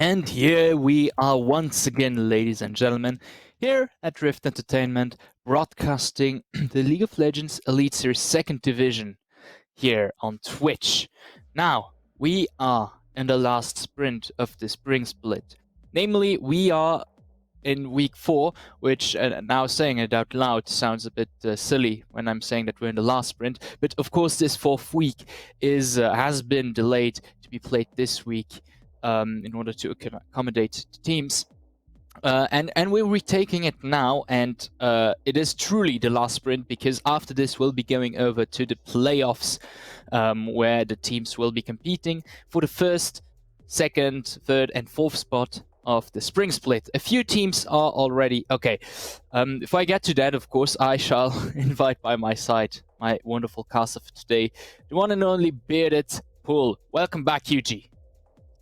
And here we are once again, ladies and gentlemen, here at Rift Entertainment, broadcasting the League of Legends Elite Series 2nd Division here on Twitch. Now, we are in the last sprint of the spring split. Namely, we are in week 4, which now saying it out loud sounds a bit silly when I'm saying that we're in the last sprint. But of course, this 4th week has been delayed to be played this week in order to accommodate the teams. And we're retaking it now, and it is truly the last sprint because after this we'll be going over to the playoffs, where the teams will be competing for the first, second, third, and fourth spot of the spring split. A few teams are already okay. If I get to that, of course, I shall invite by my side my wonderful cast of today, the one and only bearded Pool. Welcome back, Yuji.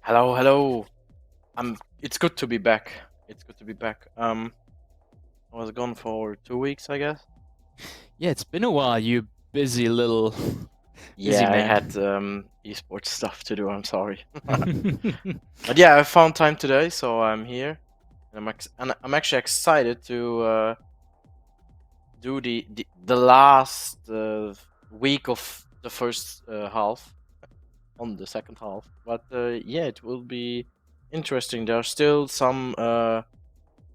Hello, hello. It's good to be back. It's good to be back. I was gone for 2 weeks, I guess. Yeah, it's been a while, you busy little busy Yeah, I man. had esports stuff to do. I'm sorry, but yeah, I found time today, so I'm here, and I'm actually excited to do the last week of the first half on the second half. But yeah, it will be interesting. There are still some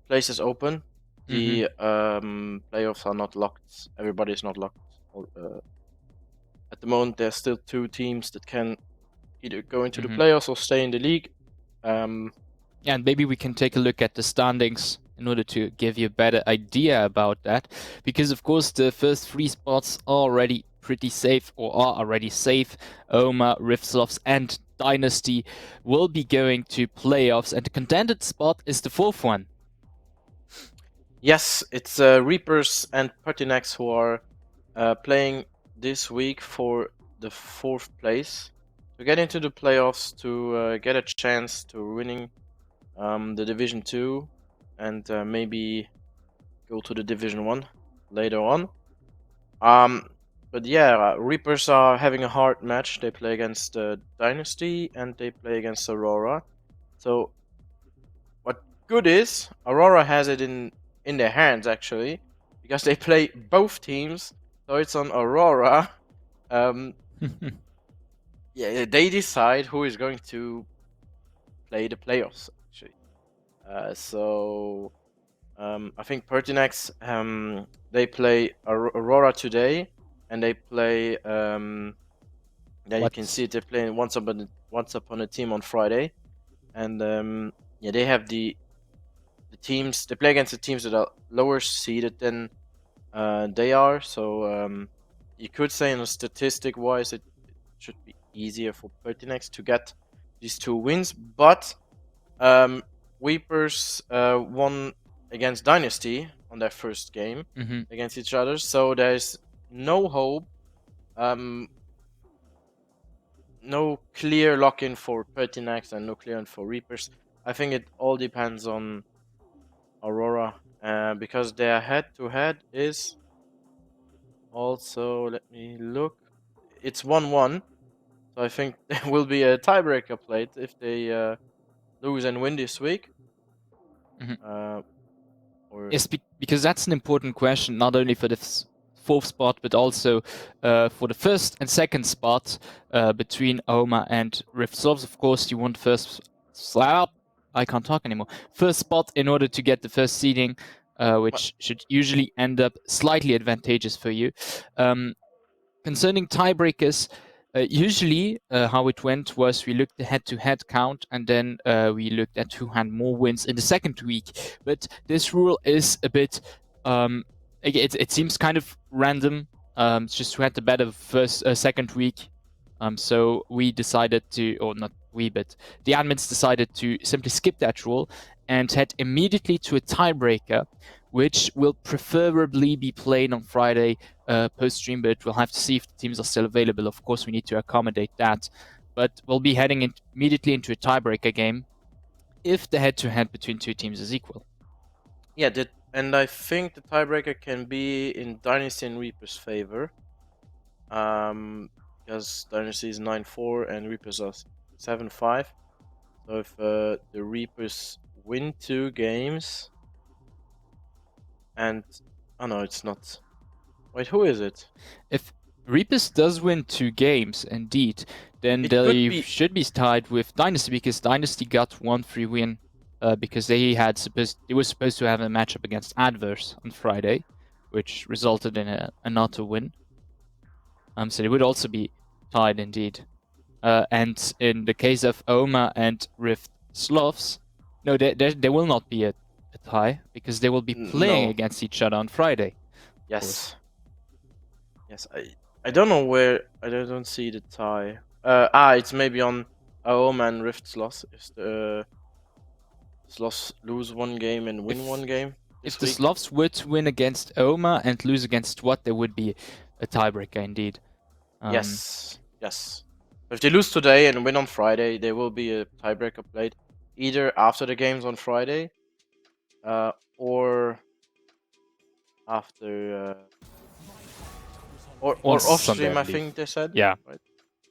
places open. The playoffs are not locked. Everybody is not locked. At the moment, there's still 2 teams that can either go into the playoffs or stay in the league. Yeah, and maybe we can take a look at the standings in order to give you a better idea about that. Because, of course, the first 3 spots are already pretty safe or are already safe. Oma, Riftsloffs, and Dynasty will be going to playoffs, and the contended spot is the 4th one. Yes, it's Reapers and PERTINAX who are playing this week for the 4th place to get into the playoffs, to get a chance to winning the Division 2 and maybe go to the Division 1 later on. But yeah, Reapers are having a hard match. They play against Dynasty and they play against Aurora. So what good is Aurora has it in their hands actually, because they play both teams. So it's on Aurora. Yeah, they decide who is going to play the playoffs actually. I think Pertinax they play Aurora today, and they play yeah, you can see it. They're playing once upon a team on Friday, and yeah, they have the teams. They play against the teams that are lower seeded than they are. So you could say, in a statistic wise, it should be easier for Pertinax to get these 2 wins. But Weepers won against Dynasty on their first game against each other, so there's no hope. No clear lock-in for Pertinax and no clear in for Reapers. I think it all depends on Aurora, because their head-to-head is also, let me look, it's 1-1. So I think there will be a tiebreaker played if they lose and win this week. Yes, because that's an important question, not only for the 4th spot, but also for the first and second spot between Oma and Rift Solves. Of course, you want first slap. I can't talk anymore. First spot in order to get the first seeding, which should usually end up slightly advantageous for you. Concerning tiebreakers, usually how it went was we looked at head-to-head count, and then we looked at who had more wins in the second week. But this rule is a bit, it seems kind of random. It's just who had the better second week. So we decided to, or not we, but the admins decided to simply skip that rule and head immediately to a tiebreaker, which will preferably be played on Friday post-stream, but we'll have to see if the teams are still available. Of course, we need to accommodate that. But we'll be heading immediately into a tiebreaker game if the head-to-head between 2 teams is equal. Yeah, and I think the tiebreaker can be in Dynasty and Reaper's favor. Because Dynasty is 9-4 and Reapers are 7-5. So if the Reapers win 2 games, and oh no, it's not. Wait, who is it? If Reapers does win 2 games, indeed, then It could they be. should be tied with Dynasty, because Dynasty got 1 free win because they were supposed to have a matchup against Adverse on Friday, which resulted in another win. So they would also be tied indeed. And in the case of Oma and Rift Slavs, no, there will not be a tie, because they will be playing No. against each other on Friday. Yes. Yes. I don't know where. I don't see the tie. It's maybe on Aoma and Rift Sloss. If the Sloss lose 1 game and win 1 game If this the week. Slavs were to win against Oma and lose against what, there would be a tiebreaker indeed. Yes. Yes. If they lose today and win on Friday, there will be a tiebreaker played either after the games on Friday, or after, or On off Sunday, I stream. I believe. think they said. Yeah. Right.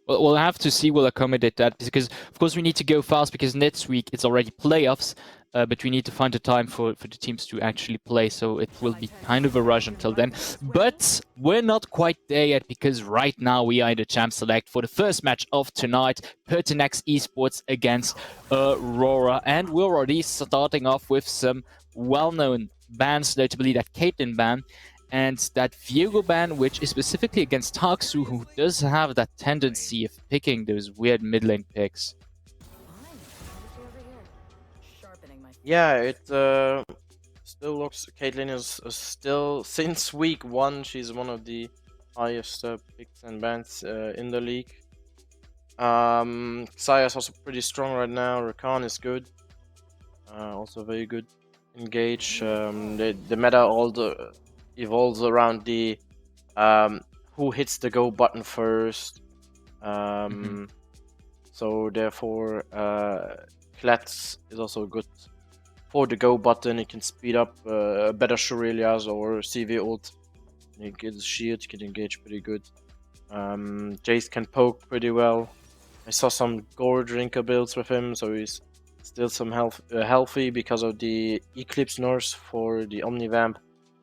Well, we'll have to see. We'll accommodate that, because, of course, we need to go fast, because next week it's already playoffs, but we need to find a time for the teams to actually play, so it will be kind of a rush until then. But we're not quite there yet, because right now we are in the Champ Select for the first match of tonight, PERTINAX Esports against AURORA, and we're already starting off with some well-known bans, notably that Caitlyn ban, and that Viego ban, which is specifically against Taksu, who does have that tendency of picking those weird mid lane picks. Yeah, it still looks. Caitlyn is still, since week 1. She's one of the highest picks and bans in the league. Xayah is also pretty strong right now. Rakan is good. Also very good. Engage. The meta evolves around the who hits the go button first. So therefore, Klets is also good for the go button. It can speed up better Shurelias or CV ult. He gets shield, he can engage pretty good. Jace can poke pretty well. I saw some gore drinker builds with him, so he's still some healthy because of the Eclipse nurse for the Omnivamp.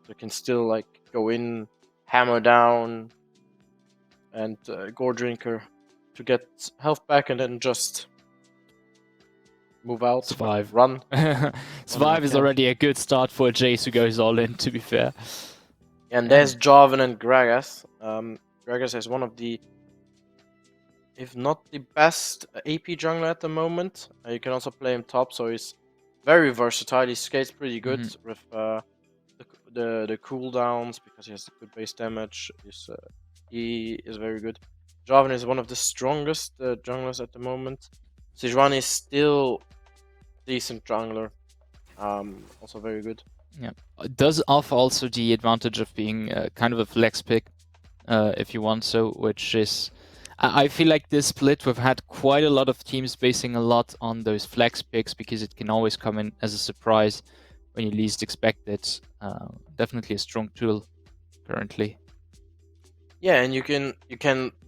So can still like go in, hammer down, and gore drinker to get health back, and then just move out, Survive. run. Survive is already a good start for Jace, who goes all in, to be fair. And there's Jarvan and Gragas. Gragas is one of the, if not the best AP jungler at the moment. You can also play him top, so he's very versatile. He skates pretty good with the cooldowns, because he has good base damage. He is very good. Jarvan is one of the strongest junglers at the moment. Sejuani is still decent jungler. Also very good. Yeah, it does offer also the advantage of being kind of a flex pick, if you want so, which is... I feel like this split, we've had quite a lot of teams basing a lot on those flex picks, because it can always come in as a surprise when you least expect it. Definitely a strong tool currently. Yeah, and you can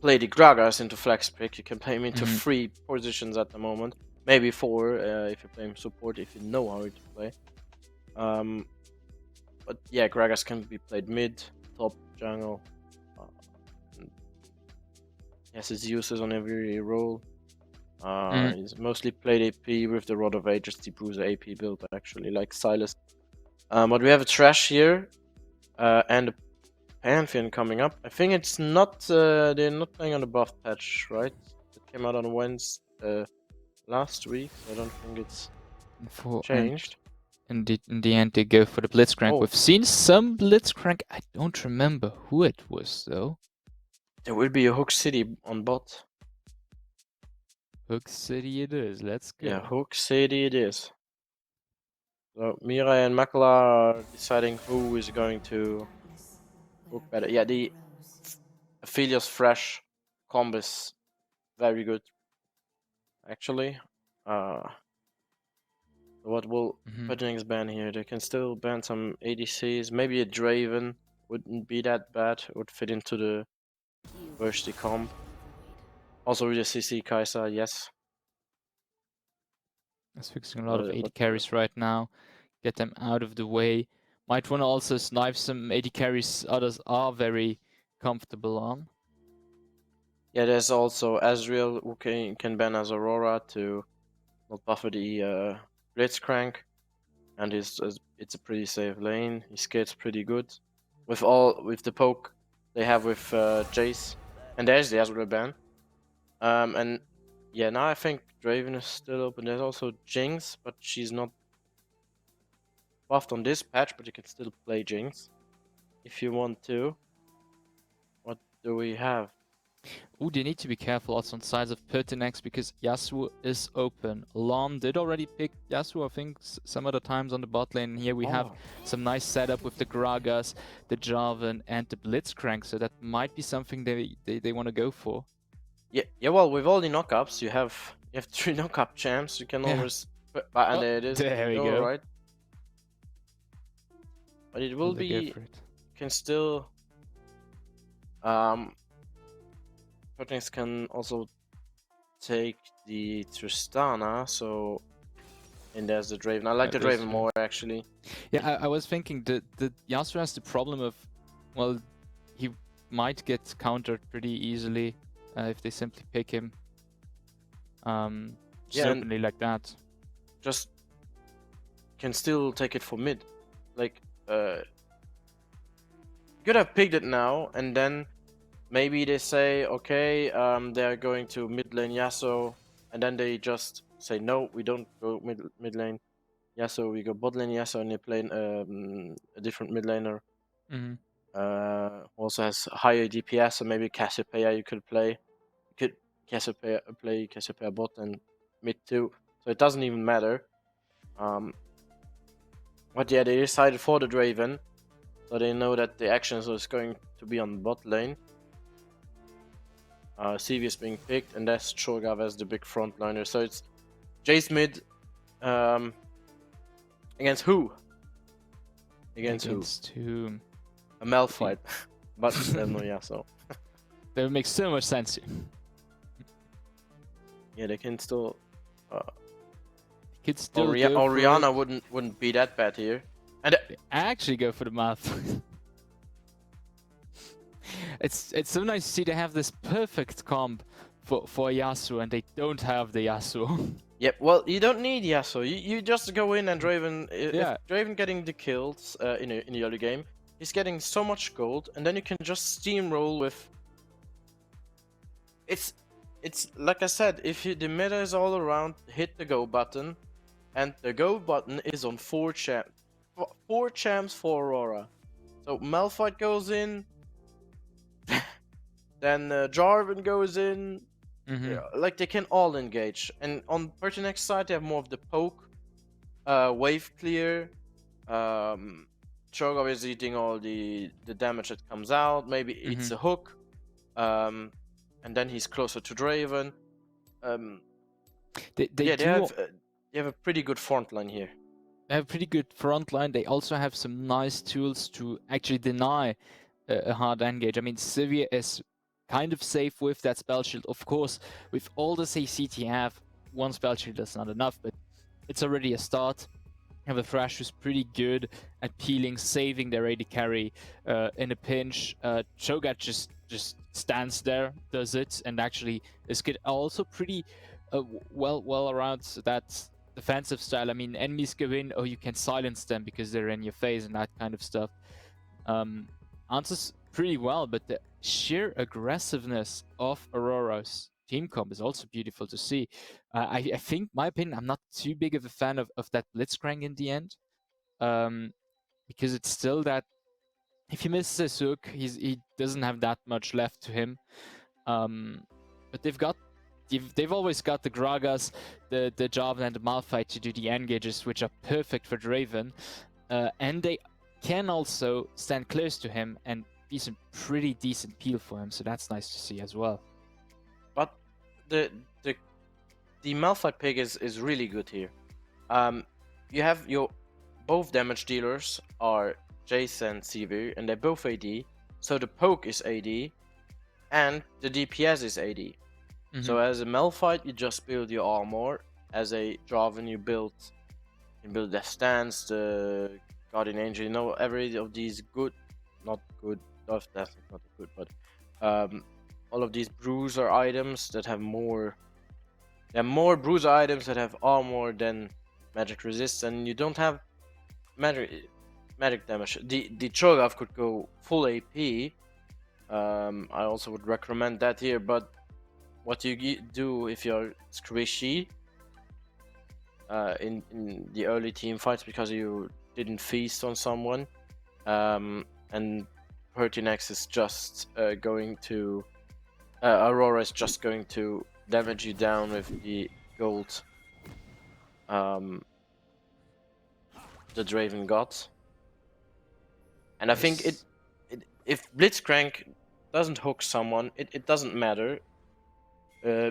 play the Gragas into flex pick. You can play him into 3 positions at the moment, maybe 4 if you play him support, if you know how to play. But yeah, Gragas can be played mid, top, jungle. He has his uses on every role. He's mostly played AP with the Rod of Ages to boost the AP build, actually, like Silas. But we have a Trash here, and a Pantheon coming up. I think it's not, they're not playing on the buff patch, right? It came out on Wednesday last week. I don't think it's changed. In the end, they go for the Blitzcrank. Oh. We've seen some Blitzcrank. I don't remember who it was, though. There will be a Hook City on bot. Hook City it is. Let's go. Yeah, Hook City it is. So Mirai and Makala are deciding who is going to hook better. Yeah, the Aphelios Fresh combo is very good, actually. What will PERTINAX ban here? They can still ban some ADCs. Maybe a Draven wouldn't be that bad. It would fit into the Bursty comp. Also with the CC Kai'Sa, yes. It's fixing a lot of AD carries right now. Get them out of the way. Might want to also snipe some AD carries others are very comfortable on. Yeah, there's also Ezreal who can ban as Aurora to not buffer the Blitzcrank, and it's a pretty safe lane. He skates pretty good with the poke they have with Jace, and there's the Ezreal ban. And yeah, now I think Draven is still open. There's also Jinx, but she's not buffed on this patch, but you can still play Jinx if you want to. What do we have? Ooh, they need to be careful also on sides of PERTINAX because Yasuo is open. Lon did already pick Yasuo, I think, some other times on the bot lane. Here we have some nice setup with the Gragas, the Jarvan, and the Blitzcrank, so that might be something they want to go for. Yeah. Well, with all the knockups, you have 3 knockup champs. You can always, and there it is. There we go. Right. But it will be. You can still. PERTINAX can also take the Tristana, so. And there's the Draven. I like the Draven more, actually. Yeah, I was thinking the Yasuo has the problem of, well, he might get countered pretty easily if they simply pick him. Just openly like that. Just can still take it for mid. Like, you could have picked it now, and then maybe they say, okay, they're going to mid lane Yasuo, and then they just say, no, we don't go mid lane Yasuo, we go bot lane Yasuo, and they play a different mid laner. Also has higher DPS, so maybe Cassiopeia you could play. You could play Cassiopeia bot and mid too, so it doesn't even matter. But yeah, they decided for the Draven, so they know that the action is going to be on bot lane. CV is being picked, and that's Cho'Gath as the big frontliner. So it's Jace mid against who? Against who? A Malphite, but no, yeah, so that would make so much sense. Yeah, they can still. Could still Orianna wouldn't be that bad here, and they actually go for the mouth. It's so nice to see they have this perfect comp for Yasuo, and they don't have the Yasuo. Yeah, well, you don't need Yasuo. You just go in and Draven. If Draven getting the kills in the early game, he's getting so much gold, and then you can just steamroll with. It's like I said, if the meta is all around, hit the go button, and the go button is on 4 champs. 4 champs for Aurora. So Malphite goes in, then Jarvan goes in. Yeah, like they can all engage. And on PERTINAX side, they have more of the poke, wave clear. Cho'Gath is eating all the damage that comes out. Maybe it's a hook. And then he's closer to Draven. They have a pretty good front line here. They have a pretty good front line. They also have some nice tools to actually deny a hard engage. I mean, Sivir is kind of safe with that spell shield. Of course, with all the CC they have, one spell shield is not enough, but it's already a start. Have a Thrash who's pretty good at peeling, saving their AD carry in a pinch. Cho'Gath just stands there, does it, and actually is good. Also pretty well around that defensive style. I mean, enemies go in, oh, you can silence them because they're in your face and that kind of stuff. Answers pretty well, but the sheer aggressiveness of Aurora's team comp is also beautiful to see. I think, my opinion, I'm not too big of a fan of that Blitzcrank in the end, because it's still that if he misses his hook, he doesn't have that much left to him. But they've always got the Gragas, the Jarvan, and the Malphite to do the engages, which are perfect for Draven, and they can also stand close to him and be some pretty decent peel for him, so that's nice to see as well. But the Malphite pick is really good here. You have your both damage dealers are Jace and Sivir, and they're both AD, so the poke is AD, and the DPS is AD. So as a Malphite, you just build your armor, as a Draven, you build the stance, the Guardian Angel. You know, every of these good, not good, that's not good, but all of these bruiser items that have more. There are more bruiser items that have armor than magic resist, and you don't have magic damage. The Cho'Gath could go full AP. I also would recommend that here, but what you do if you're squishy in the early team fights because you didn't feast on someone, and PERTINAX is just going to AURORA is just going to damage you down with the gold the Draven got. And I think if Blitzcrank doesn't hook someone, it doesn't matter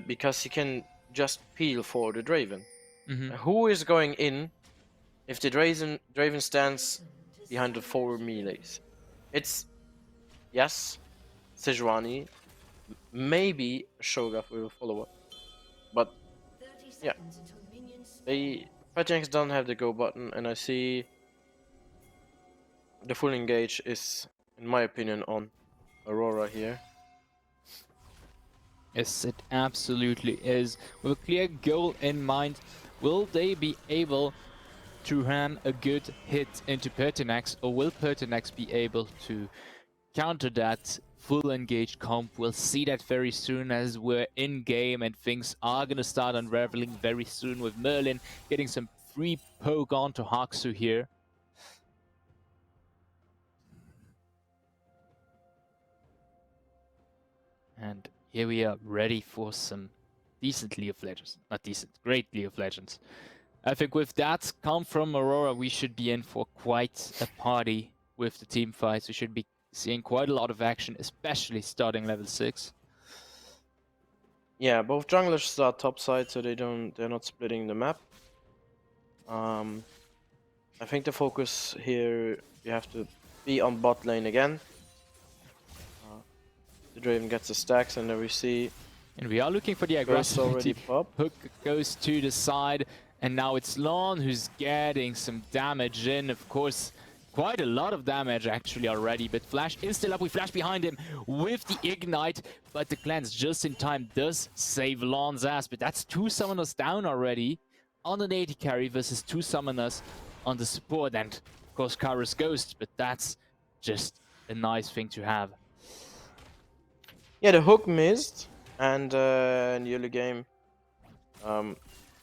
because he can just peel for the Draven. Who is going in if the Draven stands behind the 4 melees? It's, yes, Sejuani, maybe Sho'Gath with a follow-up, but yeah, PERTINAX don't have the go button, and I see the full engage is, in my opinion, on AURORA here. Yes, it absolutely is. With a clear goal in mind, will they be able to ram a good hit into PERTINAX, or will PERTINAX be able to counter that full engaged comp? We'll see that very soon as we're in game, and things are gonna start unraveling very soon with Merlin getting some free poke onto Haksu here. And here we are ready for some decent League of Legends. Not decent, great League of Legends. I think with that come from AURORA, we should be in for quite a party with the team fights. We should be seeing quite a lot of action, especially starting level 6. Yeah, both junglers start topside, so they're not splitting the map. I think the focus here, you have to be on bot lane again. The Draven gets the stacks, and then we see. And we are looking for the aggressivity. Hook goes to the side, and now it's Lon who's getting some damage in. Of course, quite a lot of damage actually already, but Flash is still up. We flash behind him with the Ignite, but the cleanse just in time does save Lon's ass. But that's 2 summoners down already on an AD carry versus 2 summoners on the support, and of course Kara's Ghost, but that's just a nice thing to have. Yeah, the hook missed, and in the early game,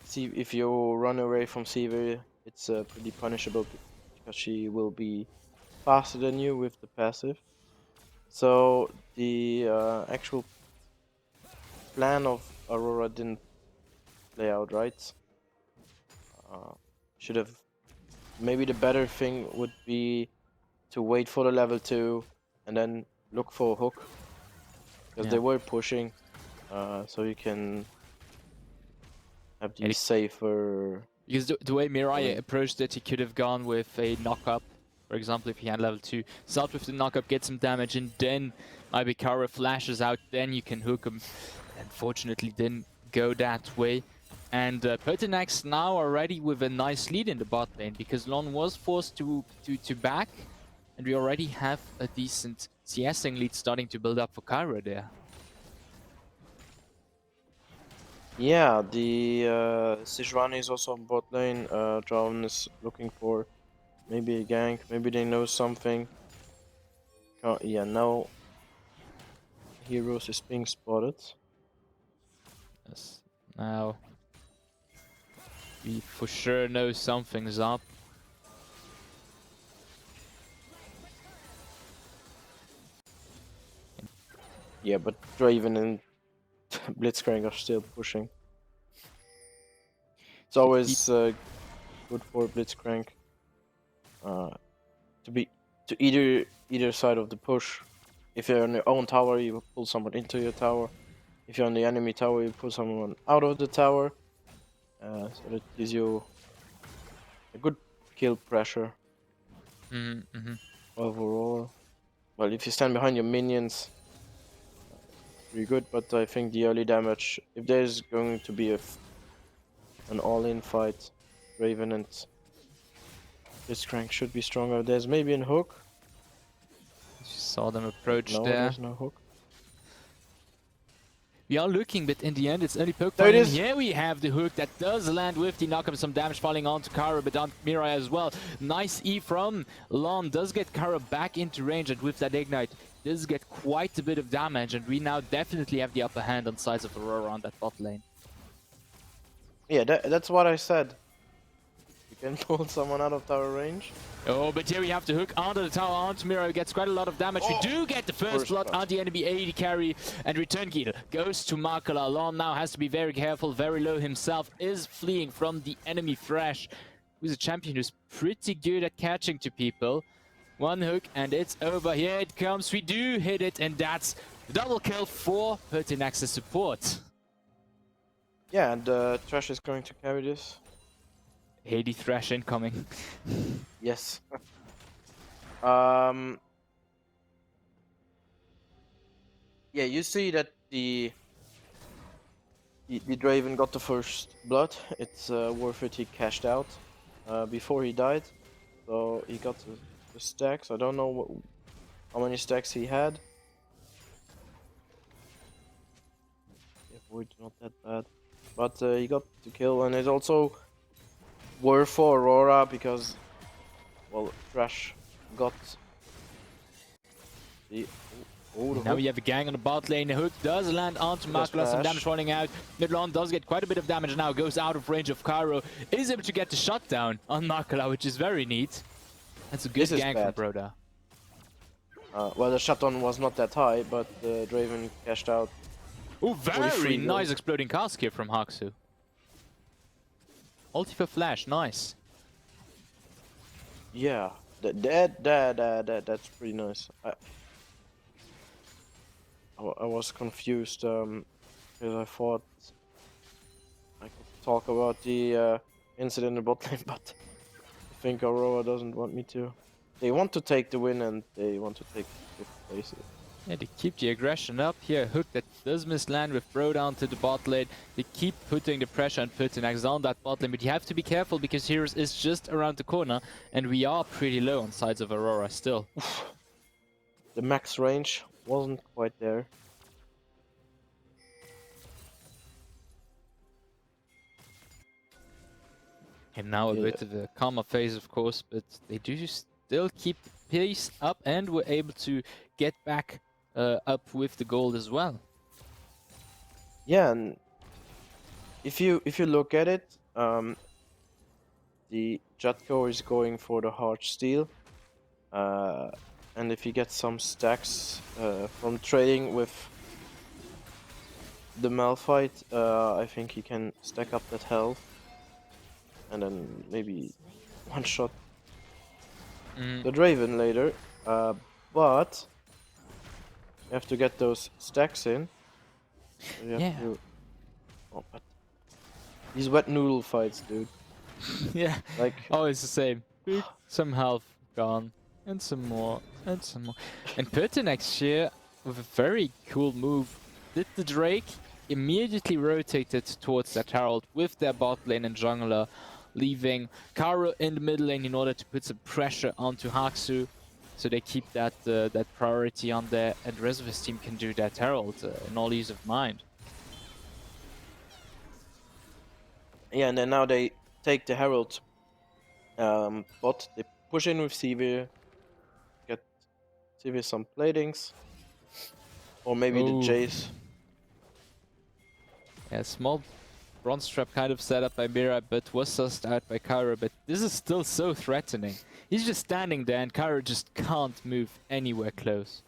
see if you run away from Sivir, it's pretty punishable because she will be faster than you with the passive. So the actual plan of AURORA didn't play out right. Should have. Maybe the better thing would be to wait for the level 2 and then look for a hook. Because they were pushing, so you can have these safer. Because the way Mirai approached it, he could have gone with a knock-up. For example, if he had level 2, start with the knock-up, get some damage, and then maybe Kara flashes out, then you can hook him. Unfortunately, didn't go that way. And PERTINAX now already with a nice lead in the bot lane, because Lon was forced to back, and we already have a decent CSing lead starting to build up for Kyra there. Yeah, the Sejuani is also on bot lane. Draven is looking for maybe a gank. Maybe they know something. Oh, yeah, now Heroes is being spotted. Yes, now we for sure know something's up. Yeah, but Draven and Blitzcrank are still pushing. It's always good for Blitzcrank to be to either side of the push. If you're on your own tower, you pull someone into your tower. If you're on the enemy tower, you pull someone out of the tower. So that gives you a good kill pressure overall. Well, if you stand behind your minions, pretty good. But I think the early damage, if there's going to be a an all-in fight. Raven and Blitzcrank should be stronger. There's maybe a hook. Saw them approach No, there. there's no hook. We are looking, but in the end, it's only Pokemon. There it And is. here we have the hook that does land with the knock-up, some damage falling onto Kara, but on Mirai as well. Nice E from Lon does get Kara back into range, and with that Ignite, does get quite a bit of damage, and we now definitely have the upper hand on sides of Aurora on that bot lane. Yeah, that's what I said. You can pull someone out of tower range. Oh, but here we have the hook onto the tower, onto Miro, gets quite a lot of damage. We do get the first blood on the enemy AD carry, and return gear goes to Makala. Lon now has to be very careful, very low himself, is fleeing from the enemy Thresh, who's a champion who's pretty good at catching to people. One hook, and it's over. Here it comes, we do hit it, and that's the double kill for PERTINAX support. Yeah, and Trash is going to carry this. AD Thresh incoming. Yes. Yeah, you see that the Draven got the first blood. It's worth it. He cashed out before he died, so he got the stacks. I don't know how many stacks he had. Yeah, void not that bad, but he got the kill, and it's also worth for Aurora because, well, Thresh got the. Oh, Now we have a gang on the bot lane. The hook does land onto Makala, some damage falling out. Midlon does get quite a bit of damage now, goes out of range of Cairo. Is able to get the shutdown on Makala, which is very neat. That's a good gang from Broda. Well, the shutdown was not that high, but Draven cashed out. Oh, very nice exploding cask here from Haksu. Ulti for flash, nice. Yeah, that's pretty nice. I was confused because I thought I could talk about the incident in the bot lane, but I think Aurora doesn't want me to. They want to take the win and they want to take 5th place. Yeah, they keep the aggression up here. Hook that does misland with Bro down to the bot lane. They keep putting the pressure on PERTINAX on that bot lane, but you have to be careful because Heroes is just around the corner and we are pretty low on sides of Aurora still. The max range wasn't quite there. And now a bit of a calmer phase, of course, but they do still keep the pace up and were able to get back up with the gold as well. Yeah, and if you look at it, the Jutko is going for the hard steel, and if he gets some stacks from trading with the Malphite, I think he can stack up that health, and then maybe one shot the Draven later. But you have to get those stacks in. So you have to... Oh, but these wet noodle fights, dude. Yeah, like always the same. Some health gone, and some more, and some more. And PERTINAX here, with a very cool move, did the Drake immediately rotated towards that Herald with their bot lane and jungler, leaving Karo in the middle lane in order to put some pressure onto Haksu. So they keep that that priority on there, and the rest of his team can do that Herald in all ease of mind. Yeah, and then now they take the Herald bot, they push in with Sivir, get Sivir some platings, or maybe the Jace. Yeah, small bronze trap kind of set up by Mira, but was sussed out by Kyra, but this is still so threatening. He's just standing there and Kyra just can't move anywhere close.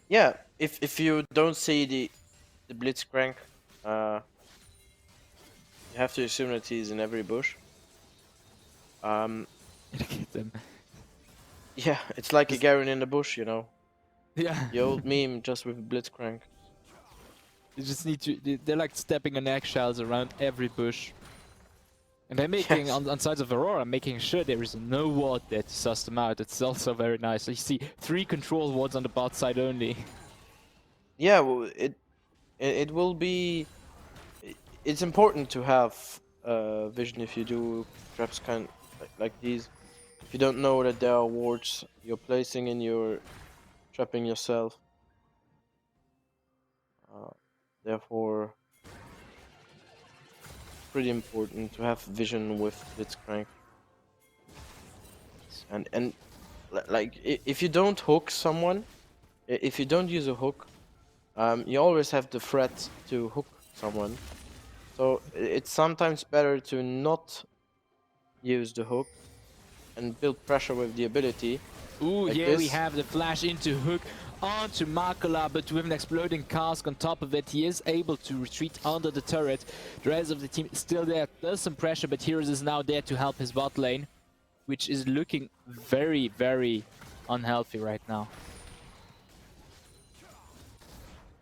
Yeah, if you don't see the Blitzcrank, you have to assume that he's in every bush. Look at them. Yeah, it's like a Garen in the bush, you know. Yeah. The old meme, just with Blitzcrank. You just need to... They're like stepping on eggshells around every bush. And they're making, on sides of Aurora, making sure there is no ward there to suss them out. It's also very nice. So you see 3 control wards on the bot side only. Yeah, well, it will be... It's important to have vision if you do traps like these. If you don't know that there are wards you're placing and you're trapping yourself. Therefore, pretty important to have vision with Blitzcrank. And like if you don't hook someone, if you don't use a hook, you always have the threat to hook someone. So it's sometimes better to not use the hook and build pressure with the ability. Ooh, like yeah, this. we have the flash into Hook onto Makala, but with an exploding cask on top of it, he is able to retreat under the turret. The rest of the team is still there, does some pressure, but Heroes is now there to help his bot lane, which is looking very, very unhealthy right now.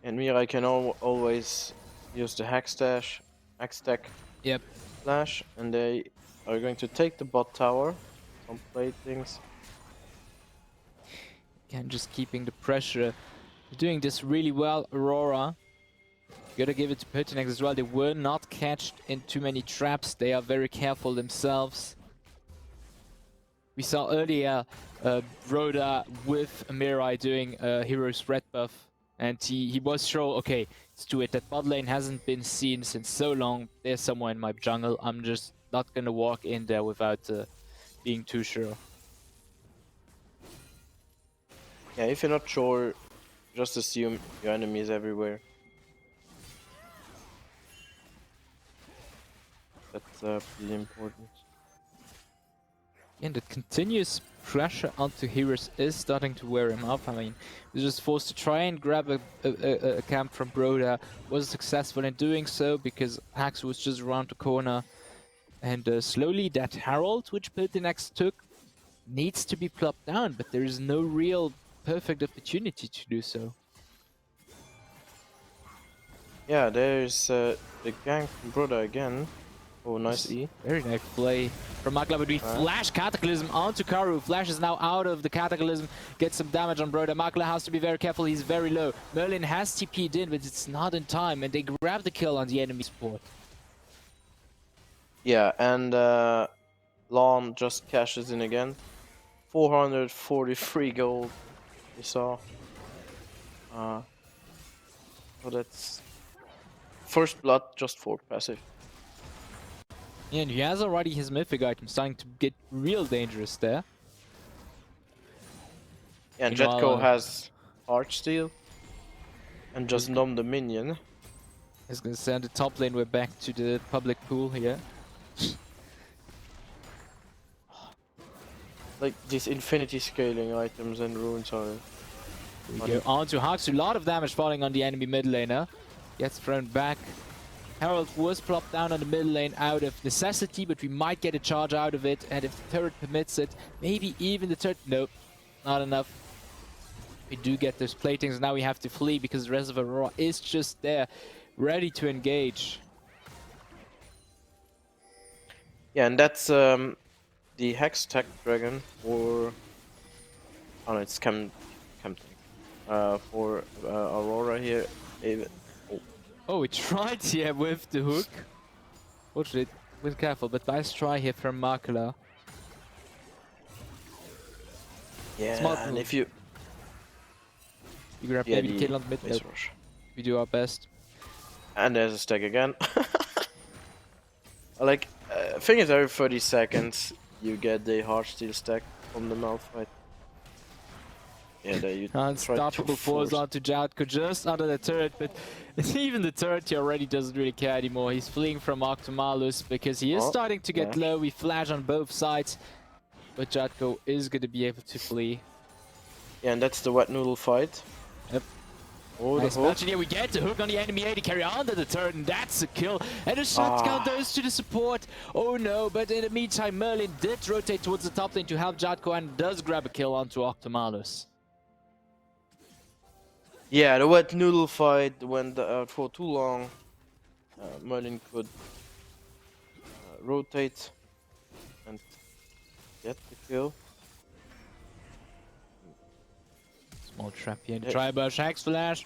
And here I can always use the Hextech Yep. flash, and they are going to take the bot tower. Some platings. Again, just keeping the pressure. They're doing this really well, Aurora. Gotta give it to PERTINAX as well. They were not catched in too many traps. They are very careful themselves. We saw earlier Rhoda with Mirai doing Hero's red buff. And he was sure, okay, let's do it. That bot lane hasn't been seen since so long. There's someone in my jungle. I'm just not gonna walk in there without being too sure. Yeah, if you're not sure, just assume your enemy is everywhere. That's pretty important. And the continuous pressure onto Heroes is starting to wear him up. I mean, he was just forced to try and grab a camp from Broda. Wasn't successful in doing so because Hax was just around the corner. And slowly that Herald, which PERTINAX took, needs to be plopped down, but there is no real perfect opportunity to do so. Yeah, there's the gank from Broda again. Oh, nice E. Very nice play from Makla, but we flash Cataclysm onto Karu. Flash is now out of the Cataclysm, gets some damage on Broda. Makla has to be very careful, he's very low. Merlin has TP'd in, but it's not in time, and they grab the kill on the enemy support. Yeah, and Lawn just cashes in again. 443 gold, you saw. So that's first blood just for passive. Yeah, and he has already his mythic item starting to get real dangerous there. Yeah, and Meanwhile, Jetco has Archsteel and just numb the minion. He's gonna send the top lane. We're back to the public pool here. Like these infinity scaling items and runes are. We go on to Hax. A lot of damage falling on the enemy mid laner. Gets thrown back. Herald was plopped down on the mid lane out of necessity, but we might get a charge out of it. And if the turret permits it, maybe even the turret. Nope, not enough. We do get those platings. Now we have to flee because the rest of Aurora is just there, ready to engage. Yeah, and that's the Hextech Dragon for. Oh no, it's Chem for Aurora here. Oh, we tried here with the hook. Fortunately, was careful, but nice try here from Makala. Yeah, Smart and move. if you grab maybe the kill on mid. Nope. We do our best. And there's a stack again. Like, thing is, every 30 seconds you get the Heartsteel stack from the Malphite. Yeah, there you Unstoppable falls onto Jadko just under the turret, but even the turret he already doesn't really care anymore. He's fleeing from Octomalus because he is starting to get low. We flash on both sides, but Jadko is going to be able to flee. Yeah, and that's the wet noodle fight. Yep. Oh, nice the hook. here we get the hook on the enemy AD carry under the turret, and that's a kill. And a shotgun goes to the support. Oh no, but in the meantime, Merlin did rotate towards the top lane to help Jadko and does grab a kill onto Octomalus. Yeah, the wet noodle fight went for too long. Merlin could rotate and get the kill. Small trap here. Try Bush Hex Flash.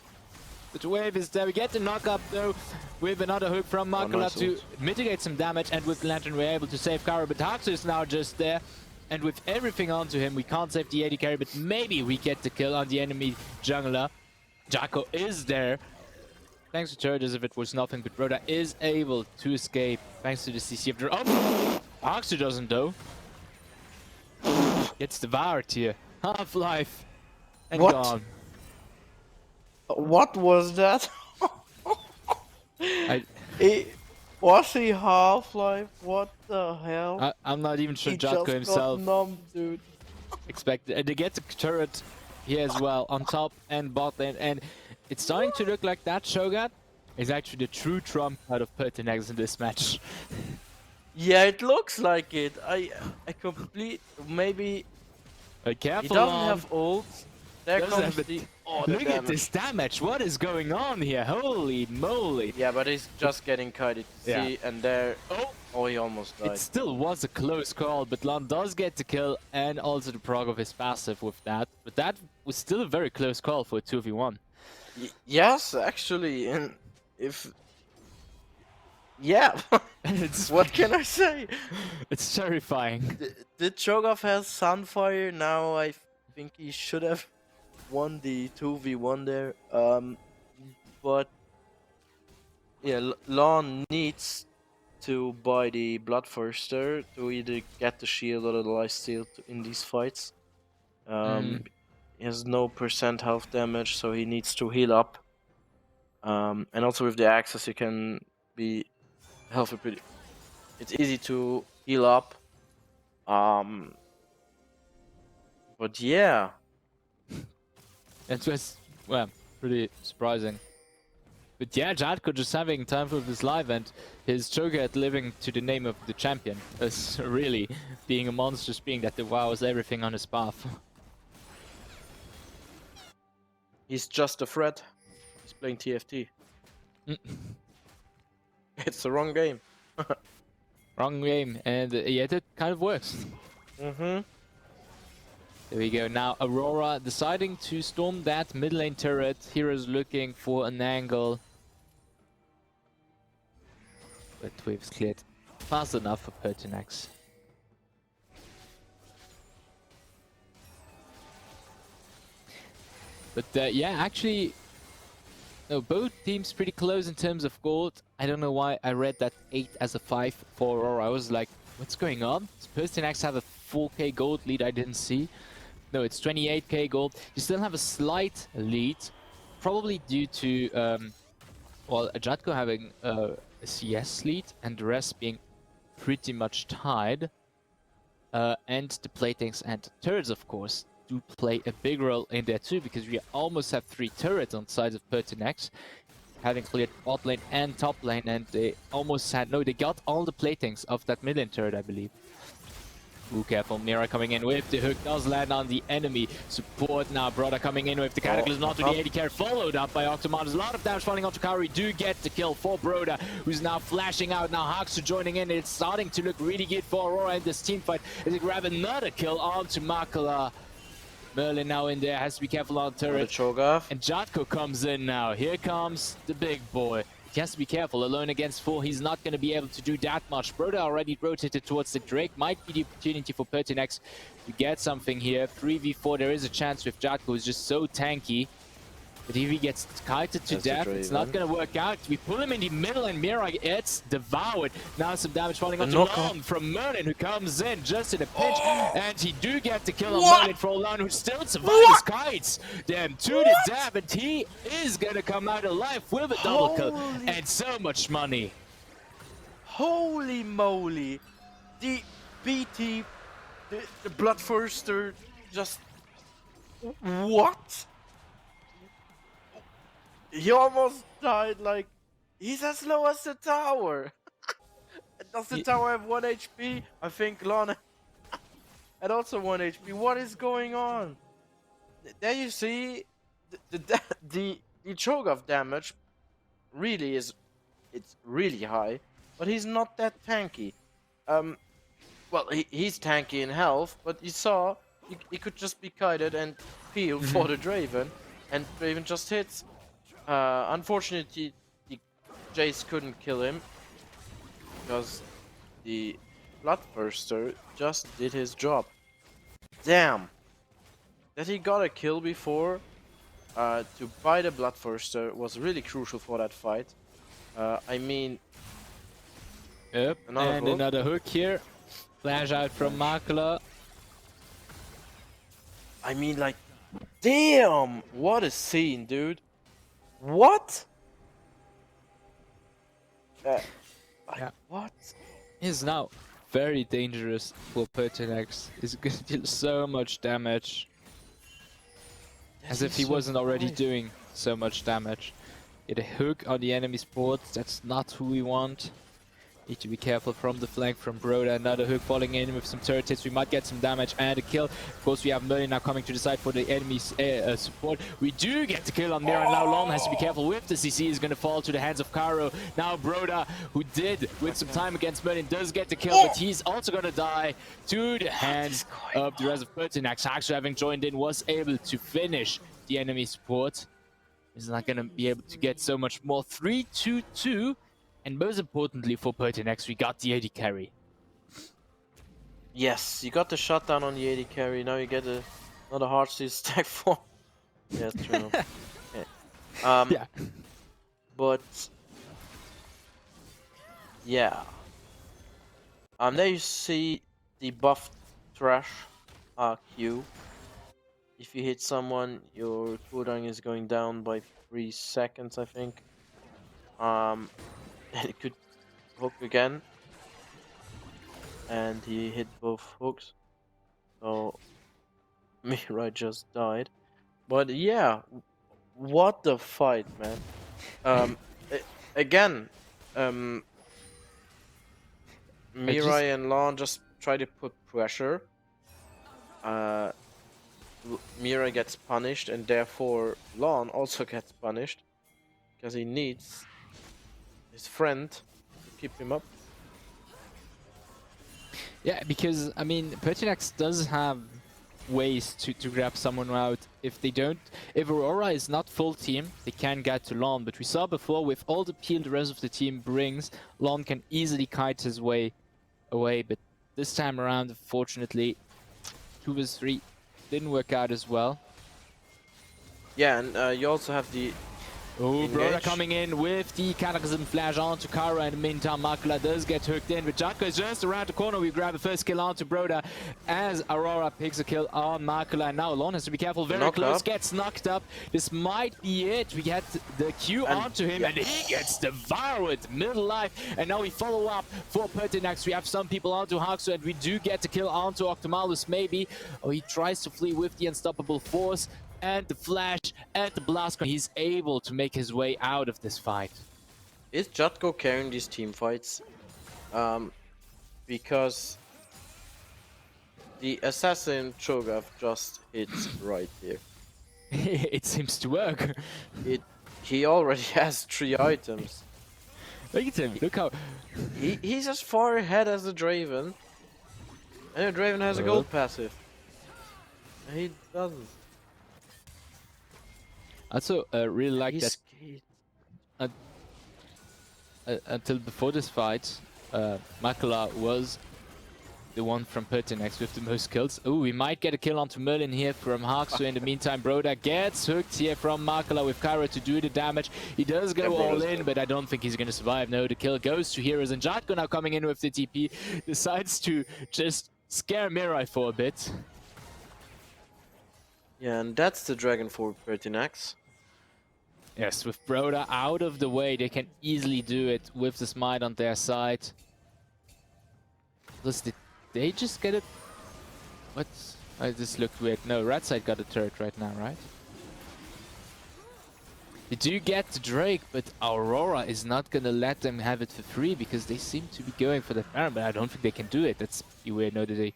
The wave is there. We get the knock up though with another hook from Makala nice to ult. mitigate some damage, and with Lantern we're able to save Kara, but Haxu is now just there. And with everything onto him, we can't save the AD carry, but maybe we get the kill on the enemy jungler. Jacko is there. Thanks to turret as if it was nothing, but Broda is able to escape thanks to the CC of the... Oh! Haxu doesn't though. Gets devoured here. Half-life. And What? gone. What was that? Was he Half-Life? What the hell? I'm not even sure He Jatko just himself got numb, dude. expected. And they get the turret here as well, on top and bot lane. And it's starting to look like that Shogun is actually the true trump out of PERTINAX in this match. Yeah, it looks like it. Maybe he Careful, doesn't have ult. There Doesn't comes have the... Look at this damage. What is going on here? Holy moly. Yeah, but he's just getting kited. Yeah. See, and there... Oh, he almost died. It still was a close call, but Lon does get the kill and also the prog of his passive with that. But that was still a very close call for a 2v1. Yes, actually, and if... Yeah, what can I say? It's terrifying. The Cho'Gath has Sunfire, now I think he should have won the 2v1 there. But... Yeah, Lon needs to buy the Bloodthirster to either get the shield or the lifesteal in these fights. He has no percent health damage, so he needs to heal up. And also with the access, he can be healthy pretty. It's easy to heal up. But yeah, It was, well, pretty surprising. But yeah, Jadko just having time for his life, and his Cho'Gath living to the name of the champion is really being a monstrous being that devours everything on his path. he's just a threat. He's playing TFT. It's the wrong game. Wrong game, and yet it kind of works. Mm-hmm. There we go. Now Aurora deciding to storm that mid lane turret. Heroes looking for an angle. But we've cleared fast enough for PERTINAX. But yeah, actually, no, both teams pretty close in terms of gold. I don't know why I read that 8 as a 5 for Aurora. I was like, what's going on? Does PERTINAX have a 4k gold lead I didn't see? No, it's 28k gold. You still have a slight lead, probably due to, well, Jatko having a CS lead and the rest being pretty much tied. And the platings and turrets, of course, do play a big role in there too, because we almost have 3 turrets on sides of PERTINAX, having cleared bot lane and top lane, and they almost had, no, they got all the platings of that mid lane turret, I believe. Ooh, careful, Mira coming in with the hook, does land on the enemy. Support now, Broda coming in with the Cataclysm onto the AD carry, followed up by Octomon. There's a lot of damage falling onto Kari, do get the kill for Broda, who's now flashing out. Now Haxu joining in, it's starting to look really good for Aurora in this team fight, as they grab another kill onto Makala. Merlin now in there, has to be careful on turret. Cho'Gath. And Jatko comes in now, here comes the big boy. He has to be careful, alone against 4, he's not going to be able to do that much. Broda already rotated towards the Drake, might be the opportunity for PERTINAX to get something here. 3v4, there is a chance with Jatko, who's just so tanky. But if he gets kited to death, it's not going to work out. We pull him in the middle and Mira gets devoured. Now some damage falling onto Lon from Merlin, who comes in just in a pinch. And he do get the kill on Merlin for Lon, who still survives kites. Damn, to the death, and he is going to come out alive with a double kill. And so much money. Holy moly. The BT, the Bloodthirster, just... What? He almost died, like, he's as low as the tower. Does the tower have 1 HP? I think Lon had also 1 HP. What is going on? There you see, the Cho'Gath damage really is, it's really high, but he's not that tanky. Well, he's tanky in health, but you saw, he could just be kited and peel for the Draven, and Draven just hits. Unfortunately, the Jace couldn't kill him because the Bloodthirster just did his job. Damn! That he got a kill before to buy the Bloodthirster was really crucial for that fight. I mean, Yep, another and hook. another hook here. Flash out from Makula. I mean, like, damn! What a scene, dude! What? Yeah. What? He's now very dangerous for PERTINAX. He's gonna deal so much damage. As if he wasn't already doing so much damage. Get a hook on the enemy sport. That's not who we want. Need to be careful from the flank from Broda. Another hook falling in with some turret hits. We might get some damage and a kill. Of course, we have Merlin now coming to the side for the enemy's support. We do get the kill on Mira. Now Lon has to be careful with the CC. Is going to fall to the hands of Caro. Now Broda, who did with some time against Merlin, does get the kill, but he's also going to die to the hands of the rest of PERTINAX. Haxu, having joined in, was able to finish the enemy support. He's not going to be able to get so much more. 3-2-2. And most importantly for PERTINAX, we got the AD carry. Yes, you got the shutdown on the AD carry. Now you get another Heartseal stack for. Yes, true. Okay. Yeah. But yeah. There you see the buffed trash Q. If you hit someone, your cooldown is going down by 3 seconds, I think. And it could hook again. And he hit both hooks. So Mirai just died. But yeah, what the fight, man. Again, Mirai and Lon just try to put pressure. Mirai gets punished, and therefore Lon also gets punished because he needs his friend to keep him up. Yeah, because I mean, PERTINAX does have ways to grab someone out. If they don't, if AURORA is not full team, they can get to Lon. But we saw before, with all the peel the rest of the team brings, Lon can easily kite his way away. But this time around, unfortunately, 2 vs 3 didn't work out as well. Yeah, and you also have the Oh, Broda coming in with the Cataclysm Flash onto Kara. In the meantime, Makula does get hooked in, but Jacko is just around the corner. We grab the first kill onto Broda as AURORA picks a kill on Makula. And now Lon has to be careful. Very close, gets knocked up. This might be it. We get the Q onto him, and he gets devoured middle life. And now we follow up for PERTINAX. We have some people onto Haxu, and we do get the kill onto Octomalus, maybe. Oh, he tries to flee with the Unstoppable Force. And the flash and the blast, he's able to make his way out of this fight. Is Jutko carrying these team fights? Because the assassin Cho'Gath just hits right here. It seems to work. He already has 3 items. Look at him. Look how he's as far ahead as the Draven, and the Draven has a gold passive. And he doesn't. I also really like that until before this fight, Makula was the one from PERTINAX with the most kills. Oh, we might get a kill onto Merlin here from Haxu. In the meantime, Broda gets hooked here from Makula with Kyra to do the damage. He does go all in, but I don't think he's going to survive. No, the kill goes to Heroes. And Jatko now coming in with the TP, decides to just scare Mirai for a bit. Yeah, and that's the dragon for PERTINAX. Yes, with Broda out of the way, they can easily do it with the smite on their side. Plus, did they just get it? What? This looked weird. No, right side got a turret right now, right? They do get the Drake, but AURORA is not gonna let them have it for free because they seem to be going for the Baron, but I don't think they can do it. That's weird. No, they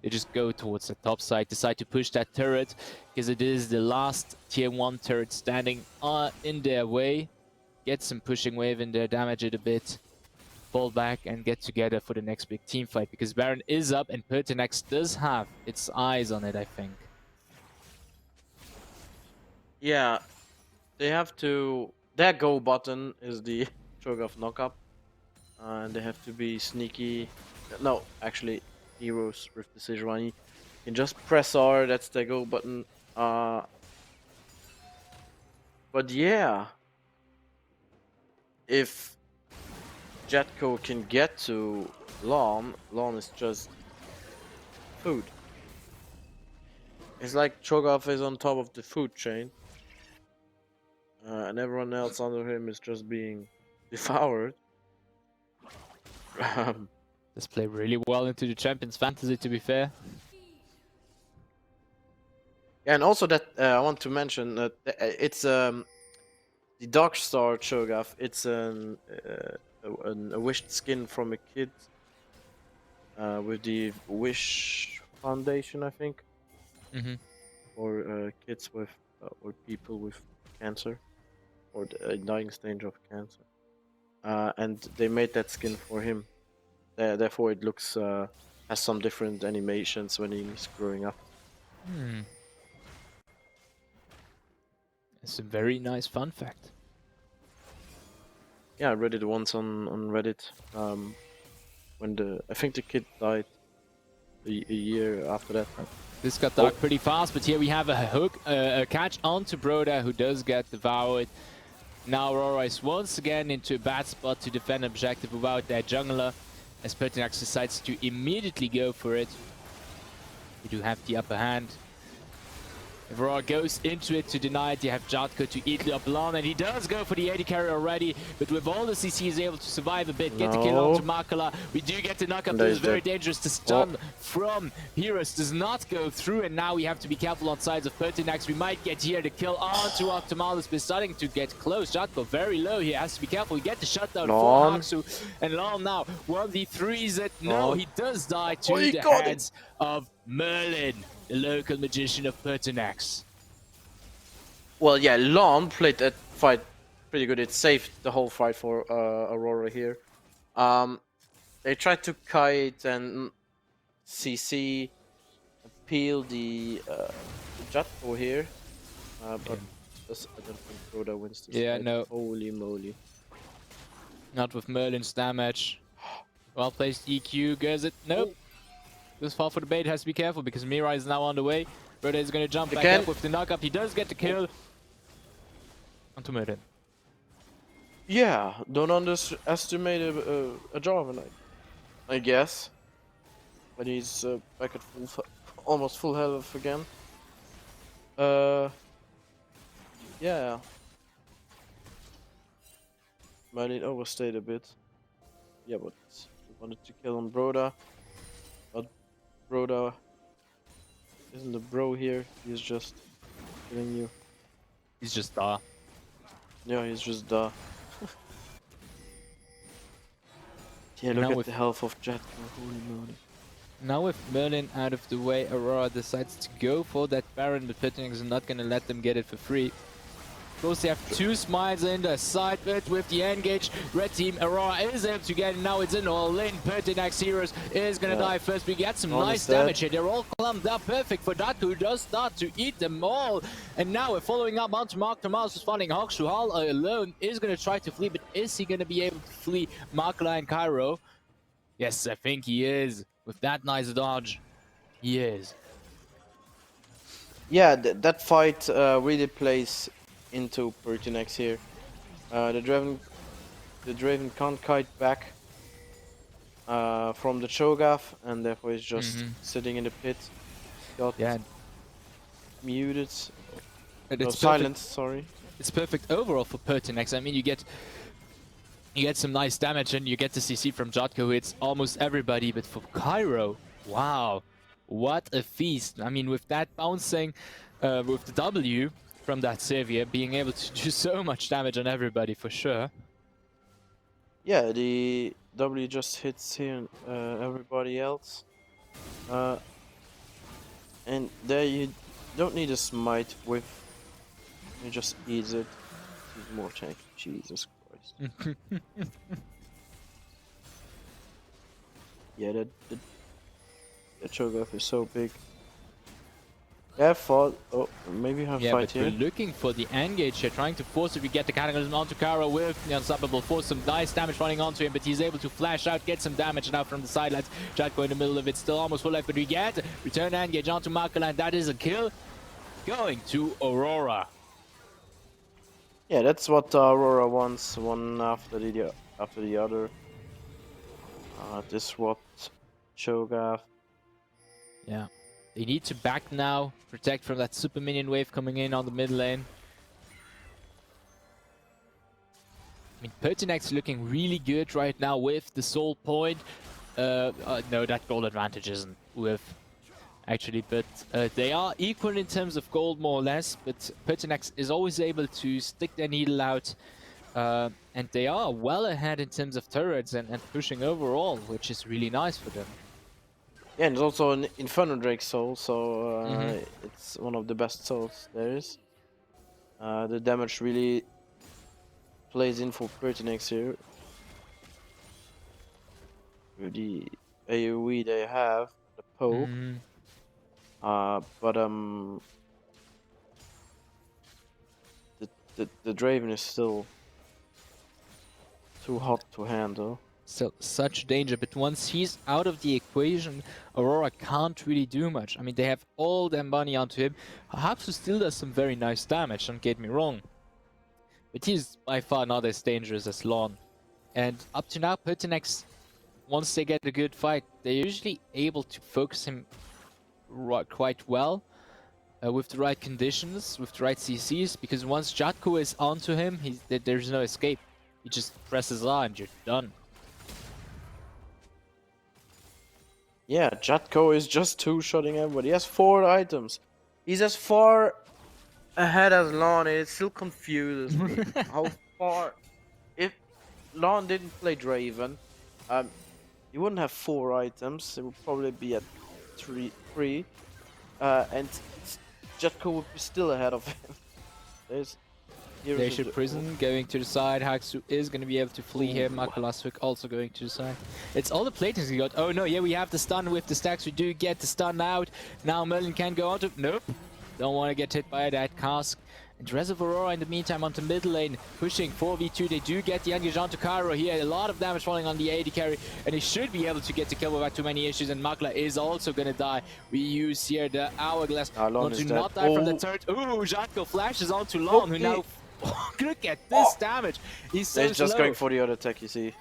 just go towards the top side, decide to push that turret because it is the last tier 1 turret standing in their way. Get some pushing wave in there, damage it a bit, fall back and get together for the next big team fight because Baron is up and PERTINAX does have its eyes on it, I think. Yeah, they have to. Their go button is the Cho'Gath knockup, and they have to be sneaky. No, actually, heroes with the Sejuani can just press R. That's their go button. But yeah, if Jetco can get to Lawn, Lawn is just food. It's like Cho'Gath is on top of the food chain, and everyone else under him is just being devoured. This play really well into the Champions Fantasy, to be fair. And also that I want to mention that it's the Dark Star Cho'Gath. It's a wished skin from a kid with the Wish Foundation, I think, or kids with or people with cancer or the dying stage of cancer. And they made that skin for him. Therefore, it looks has some different animations when he's growing up. It's a very nice fun fact. Yeah, I read it once on Reddit. When I think the kid died a year after that. This got dark pretty fast, but here we have a hook, a catch onto Broda, who does get devoured. Now Aurora is once again into a bad spot to defend objective without their jungler, as PERTINAX decides to immediately go for it. We do have the upper hand. If Aurora goes into it to deny it, you have Jatko to eat up Lon, and he does go for the AD carry already, but with all the CC he's able to survive a bit, get the kill onto Makala. We do get the knockup. This is very dangerous. The stun from Heroes does not go through, and now we have to be careful on sides of PERTINAX. We might get here the kill onto Optimalus, but starting to get close. Jatko very low here, has to be careful. We get the shutdown for Haksu, and Lon now 1v3s it. No, he does die to the hands of Merlin, the local magician of PERTINAX. Well, yeah, Lon played that fight pretty good. It saved the whole fight for Aurora here. They tried to kite and CC peel the Jatko here, but I don't think Broda wins this fight. No. Holy moly. Not with Merlin's damage. Well placed EQ, gets it. Nope. This fall for the bait, has to be careful because Mirai is now on the way. Broda is going to jump back up with the knockup. He does get the kill. Onto Merlin. Yeah, don't underestimate a Jarvan, I guess. But he's back at almost full health again. Yeah. Merlin overstayed a bit. Yeah, but he wanted to kill on Broda. But Broda isn't a bro here, he's just killing you. He's just da. Yeah, he's just da. Yeah, look at the health of Jet. Holy moly. Now with Merlin out of the way, Aurora decides to go for that Baron, but PERTINAX is not going to let them get it for free. Of course, they have two smiles in the side, but with the engage, red team, Aurora is able to get it. Now it's in all in. PERTINAX Heroes is going to die first. We get some nice damage here. They're all clumped up. Perfect for Datu, who does start to eat them all. And now we're following up onto Mark Tomas, who's finding Hawkshu. Hall alone is going to try to flee, but is he going to be able to flee Makala and Cairo? Yes, I think he is. With that nice dodge, he is. Yeah, that fight really plays into PERTINAX here. The Draven can't kite back from the Cho'Gath, and therefore he's just sitting in the pit. Got muted. It's silenced, sorry. It's perfect overall for PERTINAX. I mean, you get some nice damage and you get the CC from Jatko, who hits almost everybody, but for Cairo, wow, what a feast. I mean, with that bouncing, with the W from that Savior, being able to do so much damage on everybody for sure. Yeah, the W just hits here everybody else. And there you don't need a smite with, you just ease it. He's more tanky, Jesus Christ. Yeah, the Cho'Gath is so big. Yeah, fought. Oh, maybe have Yeah, fight but we're here. looking for the engage here, trying to force it. We get the Cataclysm onto Kara with the Unstoppable Force. Some nice damage running onto him, but he's able to flash out, get some damage now from the sidelines. Jatko in the middle of it, still almost full life, but we get return engage onto Makala, and that is a kill going to Aurora. Yeah, that's what Aurora wants, one after the other. This what Cho'Gath. Yeah, they need to back now, protect from that super minion wave coming in on the mid lane. I mean, PERTINAX looking really good right now with the soul point. No, that gold advantage isn't with, actually, but they are equal in terms of gold, more or less. But PERTINAX is always able to stick their needle out, and they are well ahead in terms of turrets and pushing overall, which is really nice for them. Yeah, and it's also an Inferno Drake soul, so it's one of the best souls there is. The damage really plays in for PERTINAX here. With the AoE they have, the poke. But the Draven is still too hot to handle. Still such danger, but once he's out of the equation, Aurora can't really do much. I mean, they have all their money onto him. Hapsu still does some very nice damage, don't get me wrong. But he's by far not as dangerous as Lon. And up to now, PERTINAX, once they get a good fight, they're usually able to focus him quite well. With the right conditions, with the right CCs, because once Jatko is onto him, there's no escape. He just presses R and you're done. Yeah, Jatko is just two-shotting everybody. He has 4 items. He's as far ahead as Lon, and it still confuses me. How far... If Lon didn't play Draven, he wouldn't have 4 items. It would probably be at 3. And Jatko would be still ahead of him. There's... Glacier Prison going to the side. Haxu is going to be able to flee here. Makalasvik also going to the side. It's all the platings we got. Oh no, yeah, we have the stun with the stacks. We do get the stun out. Now Merlin can go onto... Nope. Don't want to get hit by that cask. And Res of Aurora in the meantime onto middle lane, pushing 4v2. They do get the engage onto Cairo here. A lot of damage falling on the AD carry, and he should be able to get the kill without too many issues. And Makla is also going to die. We use here the Hourglass. Want to not die from the turret. Ooh, Jatko flashes onto Lon, who now... Look at this damage. He's so He's just going for the other tech, you see.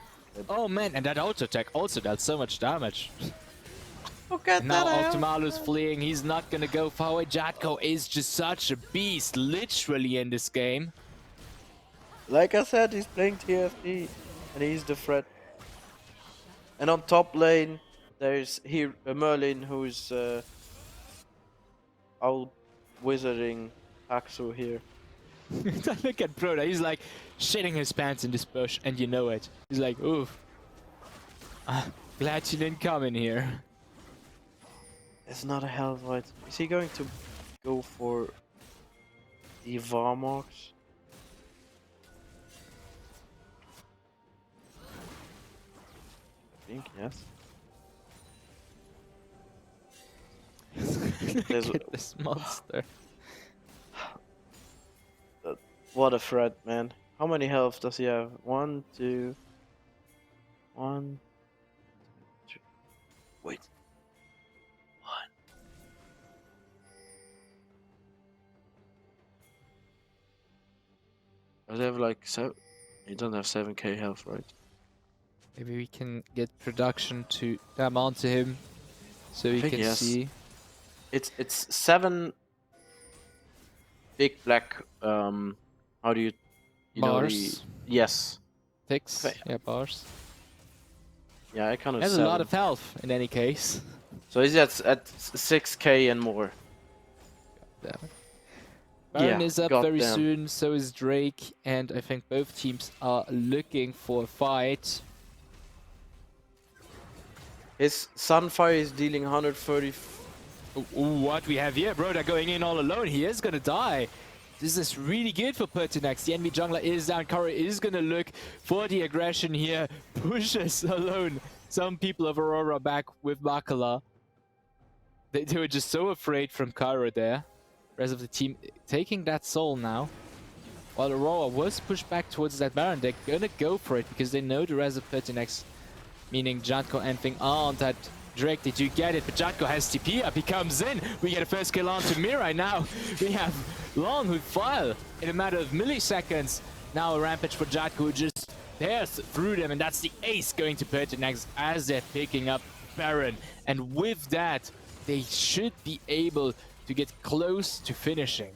Oh man, and that auto attack also dealt so much damage. Look at and now Optimalu's fleeing. He's not gonna go far away. Jatko is just such a beast, literally, in this game. Like I said, he's playing TFT, and he's the threat. And on top lane, there's here Merlin, who's out wizarding Haxu here. Look at Broda, he's like shitting his pants in this bush, and you know it. He's like, oof. Glad you didn't come in here. It's not a hell of a... Is he going to go for the Varmox? I think, yes. Look at this monster. What a threat, man. How many health does he have? 1, 2... 1... 2... Wait. 1... Does he have like 7? He doesn't have 7k health, right? Maybe we can get production to come onto him so we can see. It's 7 big black how do you bars? Yes. Ticks. Yeah, bars. Yeah, I kind of. Has a lot of health in any case. So he's at 6k and more. Damn it. Baron is up very soon, so is Drake, and I think both teams are looking for a fight. His Sunfire is dealing 130. What we have here, bro? They're going in all alone. He is gonna die. This is really good for PERTINAX. The enemy jungler is down. Kara is gonna look for the aggression here. Pushes alone some people of Aurora back with Makala. They were just so afraid from Cairo there. Rest of the team taking that soul now. While Aurora was pushed back towards that Baron, they're gonna go for it because they know the rest of PERTINAX, meaning Jatko and Thing, are on that Drake. They do get it, but Jatko has TP up. He comes in. We get a first kill on to Mirai now. We have Long who file in a matter of milliseconds. Now a rampage for Jatko who just tears through them, and that's the ace going to PERTINAX as they're picking up Baron. And with that, they should be able to get close to finishing.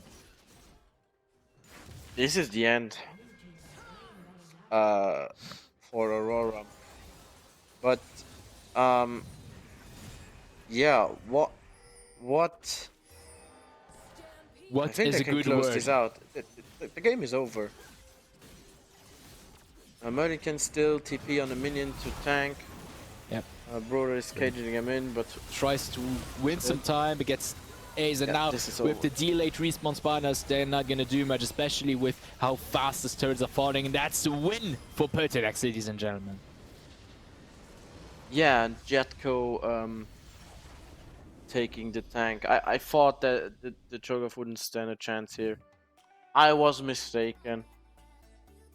This is the end for Aurora. But yeah, what I think is they a can good close word? this out. The game is over. Merlin can still TP on a minion to tank. Yep. Broder is caging him in, but Tries to win some time, but gets A's. And now with the delayed respawn partners, they're not going to do much, especially with how fast the turrets are falling. And that's the win for PERTINAX, ladies and gentlemen. Yeah, and Jatko taking the tank. I thought that the Cho'Gath wouldn't stand a chance here. I was mistaken.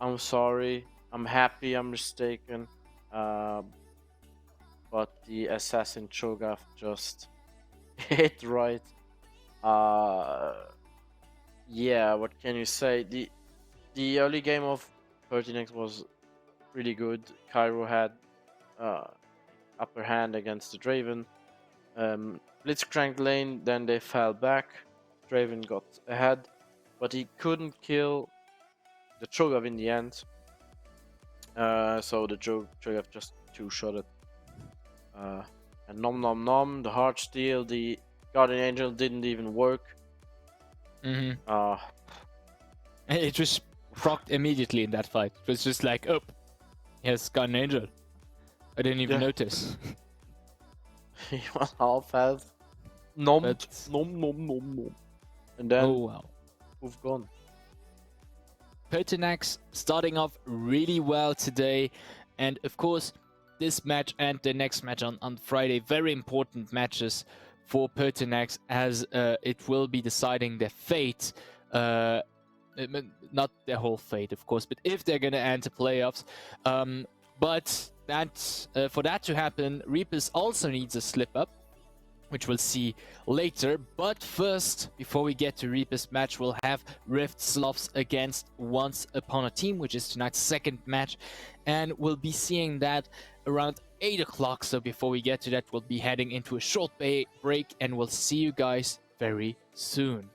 I'm sorry. I'm happy I'm mistaken. But the assassin Cho'Gath just hit right. Yeah, what can you say? The early game of PERTINAX was really good. Cairo had upper hand against the Draven. Blitzcrank lane, then they fell back. Draven got ahead, but he couldn't kill the Cho'Gath in the end. So the Cho'Gath just two-shot it. And nom nom nom, the Heart Steel, the Guardian Angel didn't even work. It just procced immediately in that fight. It was just like, oh, yes, Guardian Angel. I didn't even notice. He was half health. Nom, But... nom, nom, nom, nom. And then, oh wow. we've gone. PERTINAX starting off really well today. And of course, this match and the next match on Friday, very important matches for PERTINAX, as it will be deciding their fate. Not their whole fate, of course, but if they're going to enter playoffs. But that for that to happen, Reapers also needs a slip up, which we'll see later. But first, before we get to Reapers match, we'll have Rift Slavs against Once Upon a Team, which is tonight's second match. And we'll be seeing that around 8 o'clock. So before we get to that, we'll be heading into a short break, and we'll see you guys very soon.